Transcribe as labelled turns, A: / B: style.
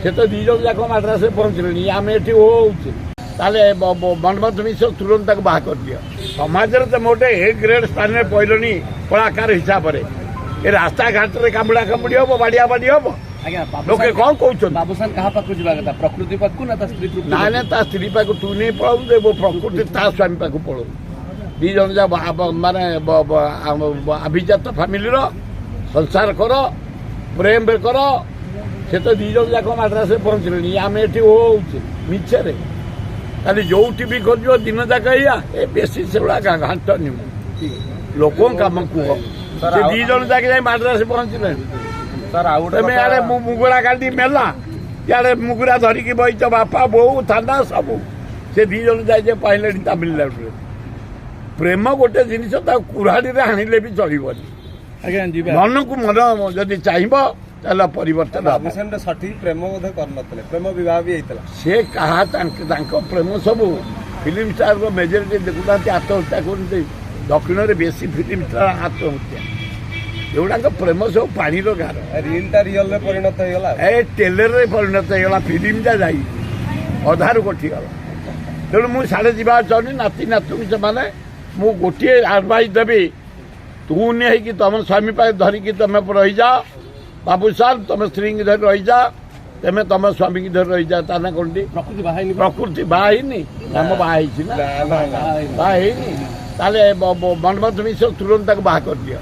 A: से तो दी जन जाक माड्रास पहुँचले आम ये होचे मनमोहन मिश्र तुरंत बाहा कर दियो समाज तो मोटे ए ग्रेड स्थान में पड़े कलाकार हिसाब से ये रास्ता घाट में कामुड़ा कामुड़ी हम बाड़िया बाड़ी हम लोके कौन कहते
B: बाबूसान कहा पाक जावा प्रकृति पाक ना स्त्री
A: ना ना ता स्त्री पाक तू नहीं पड़ाऊ वो प्रकृति ता स्वामी पाक पड़ो दी जन जा माने अभिजात फैमिली संसार कर प्रेम कर से तो दी जन जाक माड्रास पहुँचले आम ये होचे मिछे खाली जो भी खोज दिन जाक बेसी से घाट नहीं लोक कम कह दी जन जाके माड्रास पहुँचले तुम्हें यार मुगुरा काटी मेला यार मुगुरा धरिकी बहीच बापा बो थाना सबू से दी जन जाए पाइले तमिलनाडु प्रेम गोटे जिन कुराड़ी हाणिले भी चलनी मन को मन जदि चाहब ताला परिवर्तन
B: सठिक प्रेम कर प्रेम विवाह भी होता
A: से कहा प्रेम सबू फिल्म स्टार को मेजोरिटी देखुना आत्महत्या करते दक्षिण में बेसी फिल्म स्टार आत्महत्या एगुड़ा प्रेम सब पानी गार
B: रियलटा रियल रे परिणत होगला
A: ए टेलर रे परिणत होगला फिल्म जा जाई अधारू कटिगला तेणु मुझे साढ़े जावा चाहूनी नाती नातू से माने मु गोटे एडवाइस देवी तू नहीं तुम स्वामी पाखे धरिकी तुम रही जा बाबू साल तुम स्त्री की धर रही जा तेमे तुम स्वामी की धर रही जा ताना कौन प्रकृति बाहनी आम बाहर ताले मनमोहन मिश्र तुरंत बाहा कर दियो।